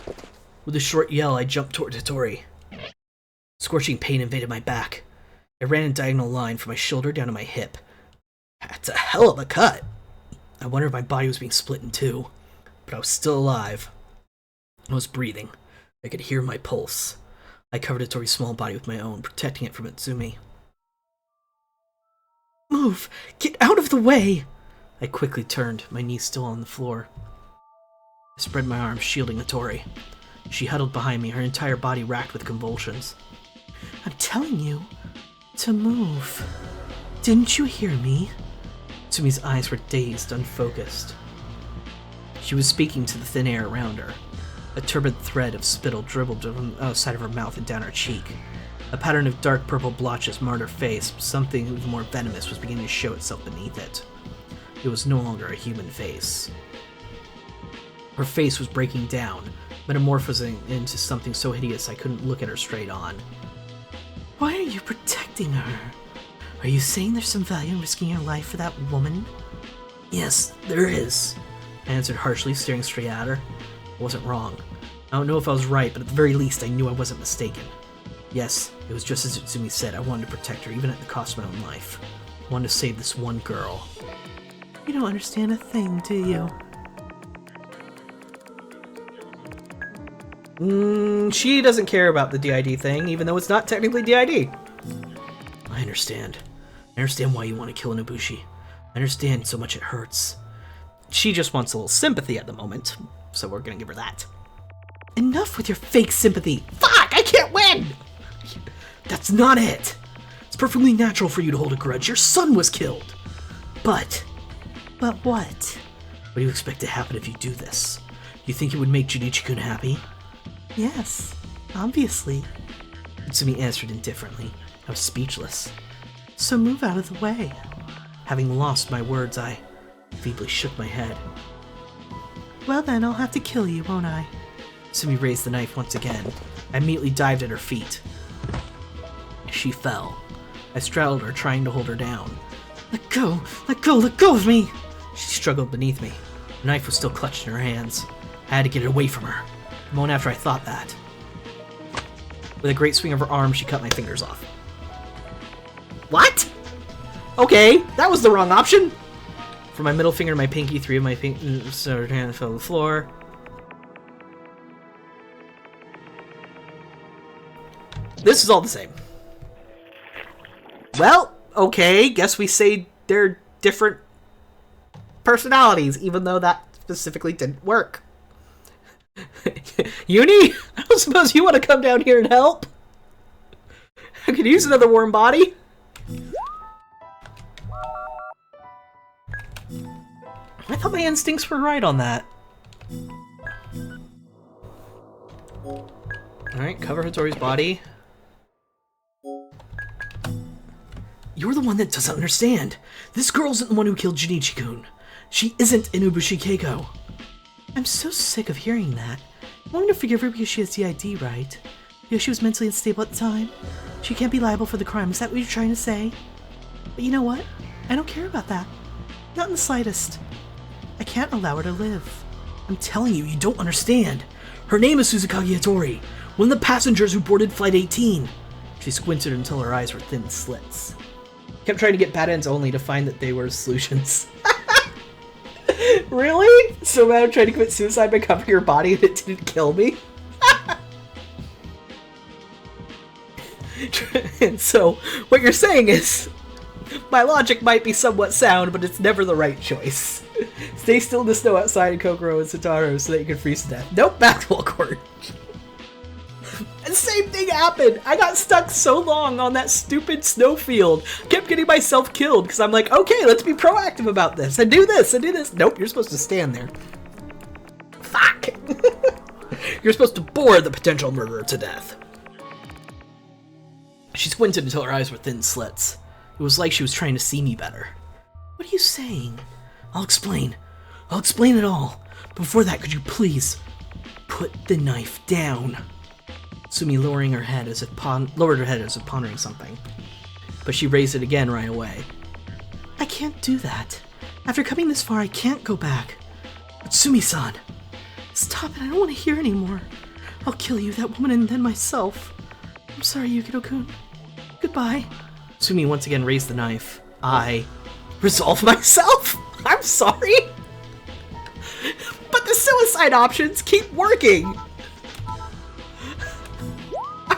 S1: With a short yell, I jumped toward Hattori. Scorching pain invaded my back. I ran in a diagonal line from my shoulder down to my hip. That's a hell of a cut! I wondered if my body was being split in two, but I was still alive. I was breathing. I could hear my pulse. I covered Hattori's small body with my own, protecting it from Utsumi. Move! Get out of the way! I quickly turned, my knees still on the floor. I spread my arms, shielding Hattori. She huddled behind me, her entire body racked with convulsions. I'm telling you to move. Didn't you hear me? Tsumi's eyes were dazed, unfocused. She was speaking to the thin air around her. A turbid thread of spittle dribbled from the outside of her mouth and down her cheek. A pattern of dark purple blotches marred her face. Something even more venomous was beginning to show itself beneath it. It was no longer a human face. Her face was breaking down, metamorphosing into something so hideous I couldn't look at her straight on. Why are you protecting her? Are you saying there's some value in risking your life for that woman? Yes, there is, I answered harshly, staring straight at her. I wasn't wrong. I don't know if I was right, but at the very least I knew I wasn't mistaken. Yes, it was just as Utsumi said. I wanted to protect her, even at the cost of my own life. I wanted to save this one girl. You don't understand a thing, do you? She doesn't care about the DID thing, even though it's not technically DID. I understand. I understand why you want to kill Inubushi. I understand so much it hurts. She just wants a little sympathy at the moment, so we're gonna give her that. Enough with your fake sympathy! Fuck! I can't win! That's not it! It's perfectly natural for you to hold a grudge. Your son was killed! But what? What do you expect to happen if you do this? You think it would make Junichi-kun happy? Yes, obviously. Utsumi answered indifferently. I was speechless. So move out of the way. Having lost my words, I feebly shook my head. Well then, I'll have to kill you, won't I? Utsumi raised the knife once again. I immediately dived at her feet. She fell. I straddled her, trying to hold her down. Let go! Let go! Let go of me! She struggled beneath me. The knife was still clutched in her hands. I had to get it away from her. A moment after I thought that. With a great swing of her arm, she cut my fingers off. What? Okay, that was the wrong option! From my middle finger to my pinky, 3 of my hands fell on the floor. This is all the same. Well, okay, guess we say they're different personalities, even though that specifically didn't work. Uni? I don't suppose you want to come down here and help? I could use another warm body. I thought my instincts were right on that. Alright, cover Hattori's body. You're the one that doesn't understand. This girl isn't the one who killed Junichi-kun. She isn't Inubushi Keiko. I'm so sick of hearing that. I wanted to forgive her because she has DID, right? Because she was mentally unstable at the time. She can't be liable for the crime. Is that what you're trying to say? But you know what? I don't care about that. Not in the slightest. I can't allow her to live. I'm telling you, you don't understand. Her name is Suzukage Hattori, one of the passengers who boarded Flight 18. She squinted until her eyes were thin slits. Kept trying to get patterns only to find that they were solutions. Really? So now I'm trying to commit suicide by covering your body and it didn't kill me? And so, what you're saying is, my logic might be somewhat sound, but it's never the right choice. Stay still in the snow outside in Kokoro and Satoru so that you can freeze to death. Nope, basketball court. And same thing happened. I got stuck so long on that stupid snowfield. Kept getting myself killed because I'm like, okay, let's be proactive about this and do this and do this. Nope, you're supposed to stand there. Fuck. You're supposed to bore the potential murderer to death. She squinted until her eyes were thin slits. It was like she was trying to see me better. What are you saying? I'll explain. I'll explain it all. Before that, could you please put the knife down? Sumi lowered her head as if pondering something. But she raised it again right away. I can't do that. After coming this far, I can't go back. But Sumi-san, stop it. I don't want to hear anymore. I'll kill you, that woman, and then myself. I'm sorry, Yukito-kun. Goodbye. Sumi once again raised the knife. I resolve myself? I'm sorry? But the suicide options keep working!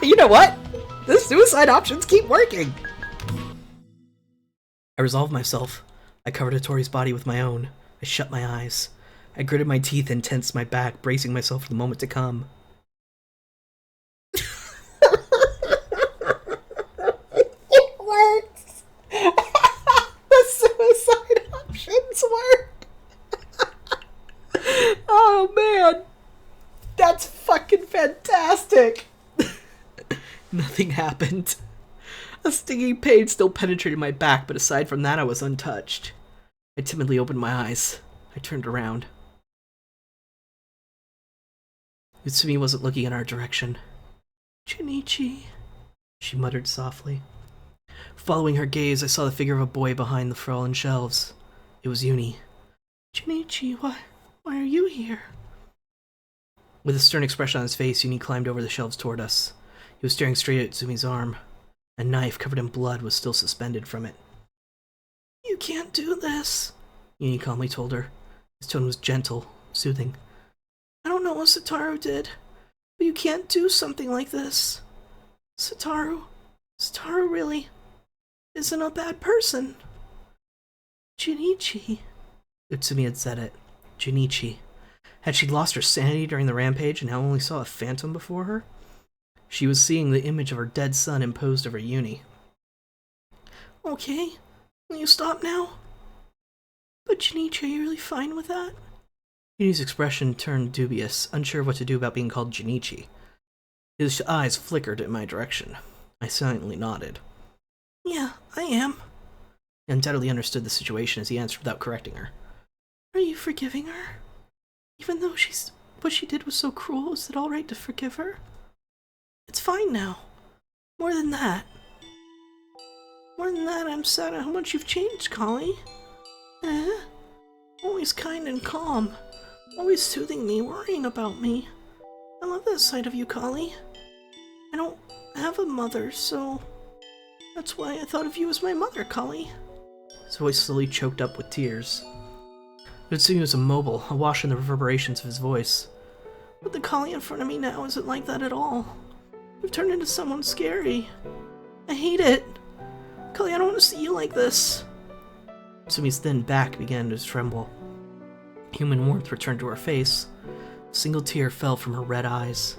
S1: You know what? The suicide options keep working! I resolved myself. I covered Hattori's body with my own. I shut my eyes. I gritted my teeth and tensed my back, bracing myself for the moment to come. Oh man, that's fucking fantastic. Nothing happened. A stinging pain still penetrated my back, but aside from that I was untouched. I timidly opened my eyes. I turned around. Utsumi wasn't looking in our direction. Junichi, she muttered softly. Following her gaze, I saw the figure of a boy behind the fallen shelves. It was Uni. Junichi, why are you here? With a stern expression on his face, Uni climbed over the shelves toward us. He was staring straight at Utsumi's arm. A knife covered in blood was still suspended from it. You can't do this, Uni calmly told her. His tone was gentle, soothing. I don't know what Satoru did, but you can't do something like this. Satoru really isn't a bad person. Junichi. Utsumi had said it. Junichi. Had she lost her sanity during the rampage and now only saw a phantom before her? She was seeing the image of her dead son imposed over Uni. Okay, will you stop now? But Junichi, are you really fine with that? Uni's expression turned dubious, unsure of what to do about being called Junichi. His eyes flickered in my direction. I silently nodded. Yeah, I am. He undoubtedly understood the situation as he answered without correcting her. Are you forgiving her? Even though what she did was so cruel, is it alright to forgive her? It's fine now. More than that, I'm sad at how much you've changed, Kali. Always kind and calm. Always soothing me, worrying about me. I love that side of you, Kali. I don't have a mother, so that's why I thought of you as my mother, Kali. His voice slowly choked up with tears. Utsumi was immobile, awash in the reverberations of his voice. But the Kali in front of me now isn't like that at all. You've turned into someone scary. I hate it. Kali, I don't want to see you like this. Utsumi's thin back began to tremble. Human warmth returned to her face. A single tear fell from her red eyes.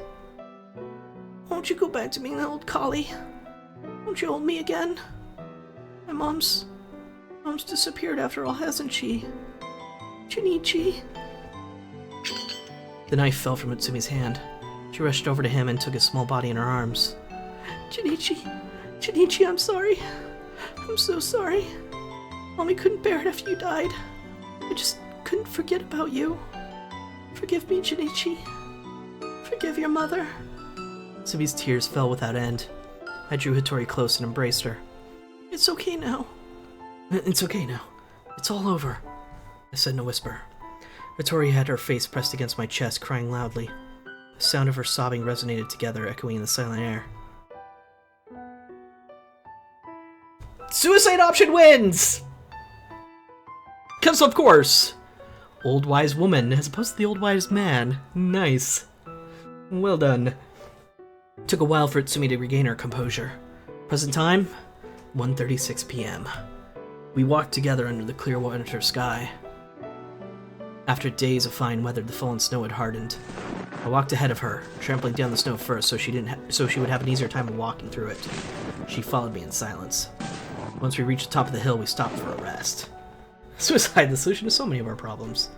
S1: Won't you go back to being the old Kali? Won't you hold me again? My mom's disappeared after all, hasn't she? Junichi. The knife fell from Utsumi's hand. She rushed over to him and took his small body in her arms. Junichi, I'm sorry. I'm so sorry. Mommy couldn't bear it after you died. I just couldn't forget about you. Forgive me, Junichi. Forgive your mother. Utsumi's tears fell without end. I drew Hattori close and embraced her. It's okay now. It's okay now. It's all over, I said in a whisper. Hattori had her face pressed against my chest, crying loudly. The sound of her sobbing resonated together, echoing in the silent air. Suicide option wins! Because of course! Old wise woman as opposed to the old wise man. Nice. Well done. It took a while for Utsumi to regain her composure. Present time, 1:36 p.m. We walked together under the clear winter sky. After days of fine weather, the fallen snow had hardened. I walked ahead of her, trampling down the snow first so she would have an easier time of walking through it. She followed me in silence. Once we reached the top of the hill, we stopped for a rest. Suicide, the solution to so many of our problems.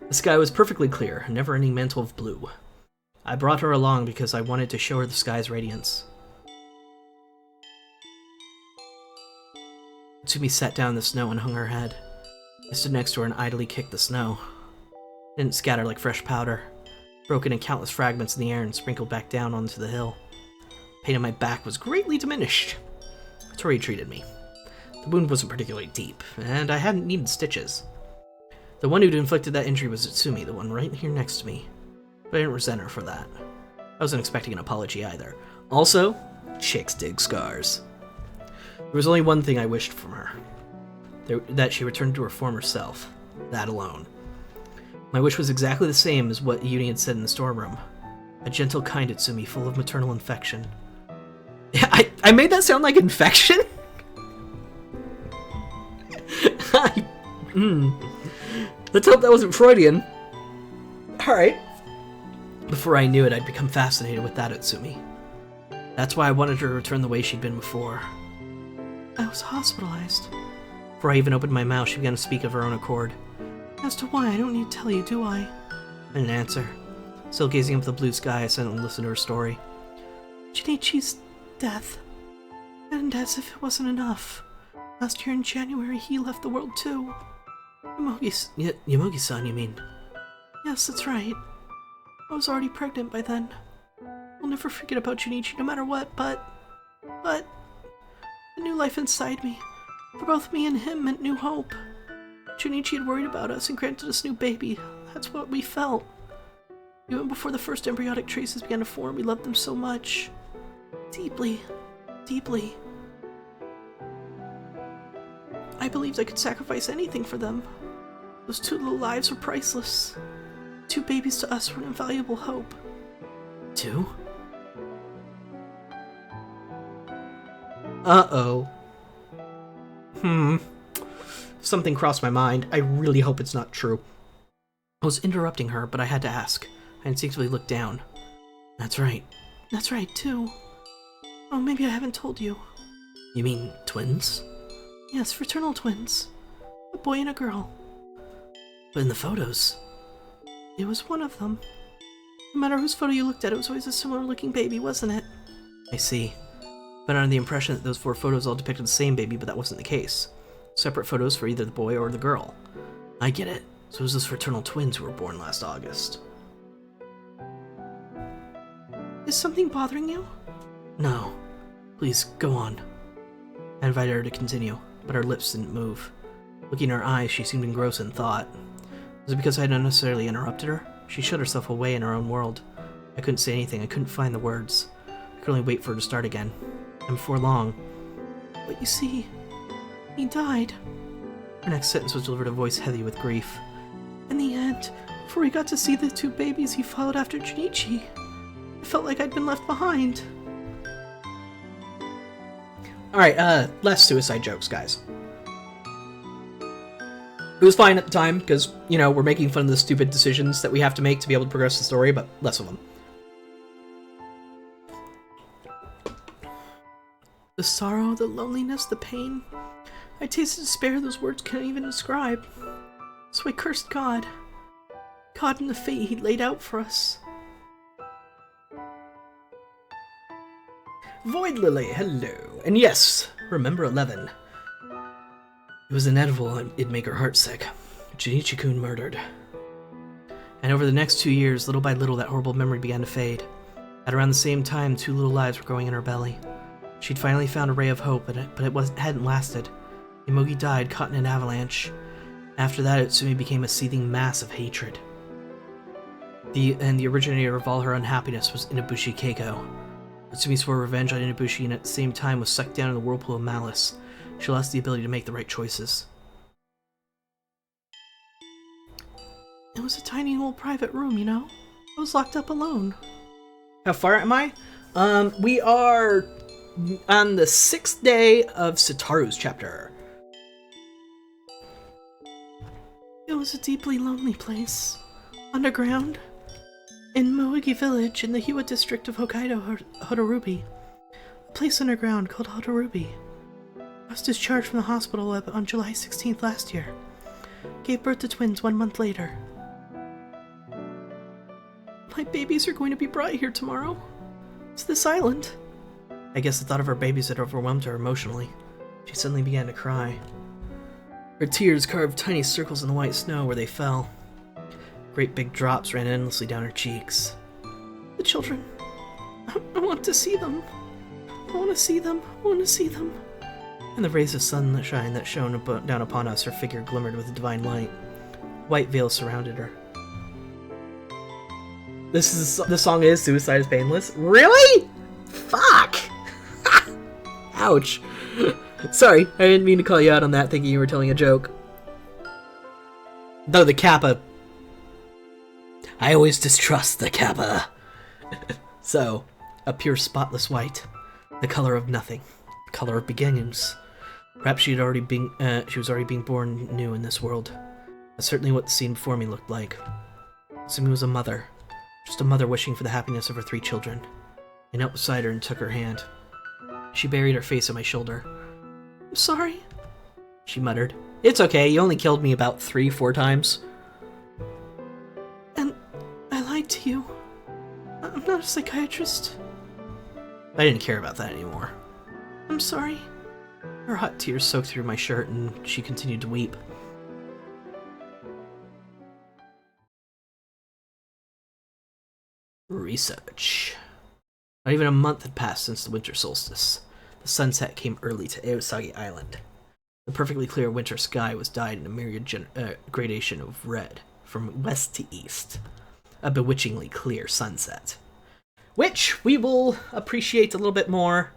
S1: The sky was perfectly clear, a never-ending mantle of blue. I brought her along because I wanted to show her the sky's radiance. Utsumi sat down in the snow and hung her head. I stood next to her and idly kicked the snow. It didn't scatter like fresh powder, broken in countless fragments in the air and sprinkled back down onto the hill. Pain in my back was greatly diminished. Tori treated me. The wound wasn't particularly deep, and I hadn't needed stitches. The one who'd inflicted that injury was Utsumi, the one right here next to me. But I didn't resent her for that. I wasn't expecting an apology either. Also, chicks dig scars. There was only one thing I wished from her. That she returned to her former self. That alone. My wish was exactly the same as what Uni had said in the storeroom. A gentle, kind Utsumi full of maternal infection. I made that sound like infection? Let's hope that wasn't Freudian. Alright. Before I knew it, I'd become fascinated with that Utsumi. That's why I wanted her to return the way she'd been before. I was hospitalized. Before I even opened my mouth, she began to speak of her own accord. As to why, I don't need to tell you, do I? I didn't answer. Still gazing up at the blue sky, I silently listened to her story. Junichi's death. And as if it wasn't enough, last year in January, he left the world too. Yomogi-san, you mean? Yes, that's right. I was already pregnant by then. I'll never forget about Junichi no matter what, but the new life inside me, for both me and him, meant new hope. Junichi had worried about us and granted us new baby. That's what we felt. Even before the first embryonic traces began to form, we loved them so much. Deeply, deeply. I believed I could sacrifice anything for them. Those 2 little lives were priceless. 2 babies to us were an invaluable hope. 2? Uh-oh. Something crossed my mind. I really hope it's not true. I was interrupting her, but I had to ask. I instinctively looked down. That's right. That's right, 2. Oh, maybe I haven't told you. You mean twins? Yes, fraternal twins. A boy and a girl. But in the photos, it was one of them. No matter whose photo you looked at, it was always a similar-looking baby, wasn't it? I see. But under the impression that those 4 photos all depicted the same baby, but that wasn't the case. Separate photos for either the boy or the girl. I get it. So it was those fraternal twins who were born last August. Is something bothering you? No. Please, go on. I invited her to continue, but her lips didn't move. Looking in her eyes, she seemed engrossed in thought. Was it because I had unnecessarily interrupted her? She shut herself away in her own world. I couldn't say anything, I couldn't find the words. I could only wait for her to start again. And before long... But you see, he died. Her next sentence was delivered in a voice heavy with grief. In the end, before we got to see the 2 babies, he followed after Junichi. I felt like I'd been left behind. Alright, less suicide jokes, guys. It was fine at the time, because, you know, we're making fun of the stupid decisions that we have to make to be able to progress the story, but less of them. The sorrow, the loneliness, the pain. I tasted despair those words can't even describe. So I cursed God. God and the fate He'd laid out for us. Void Lily, hello. And yes, remember 11. It was inevitable it'd make her heart sick. Junichi-kun murdered. And over the next 2 years, little by little, that horrible memory began to fade. At around the same time, 2 little lives were growing in her belly. She'd finally found a ray of hope, but it hadn't lasted. Imogi died, caught in an avalanche. After that, Utsumi became a seething mass of hatred. The originator of all her unhappiness was Inabushi Keiko. Utsumi swore revenge on Inabushi and at the same time was sucked down in the whirlpool of malice. She lost the ability to make the right choices. It was a tiny old private room, you know? I was locked up alone. How far am I? We are on the 6th day of Sitaru's chapter. It was a deeply lonely place. Underground. In Moegi Village, in the Hiwa district of Hokkaido, Hodorubi. A place underground called Hodorubi. I was discharged from the hospital on July 16th last year. Gave birth to twins 1 month later. My babies are going to be brought here tomorrow. To this island. I guess the thought of her babies had overwhelmed her emotionally. She suddenly began to cry. Her tears carved tiny circles in the white snow where they fell. Great big drops ran endlessly down her cheeks. The children. I want to see them. I want to see them. I want to see them. In the rays of sunshine that shone down upon us, her figure glimmered with a divine light. White veil surrounded her. The song is Suicide is Painless? Really? Fuck! Ouch. Sorry, I didn't mean to call you out on that thinking you were telling a joke. Though the Kappa... I always distrust the Kappa. So, a pure spotless white. The color of nothing. The color of beginnings. Perhaps she was already being born new in this world. That's certainly what the scene before me looked like. Sumi was a mother. Just a mother wishing for the happiness of her 3 children. I knelt beside her and took her hand. She buried her face on my shoulder. I'm sorry, she muttered. It's okay, you only killed me about 3-4 times. And I lied to you. I'm not a psychiatrist. I didn't care about that anymore. I'm sorry. Her hot tears soaked through my shirt and she continued to weep. research. Not even a month had passed since the winter solstice. The sunset came early to Aosagi Island. The perfectly clear winter sky was dyed in a myriad gradation of red, from west to east. A bewitchingly clear sunset. Which we will appreciate a little bit more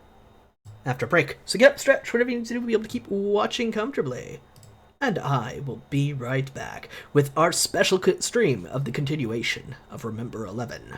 S1: after a break. So get up, stretch, whatever you need to do to be able to keep watching comfortably. And I will be right back with our special stream of the continuation of Remember 11.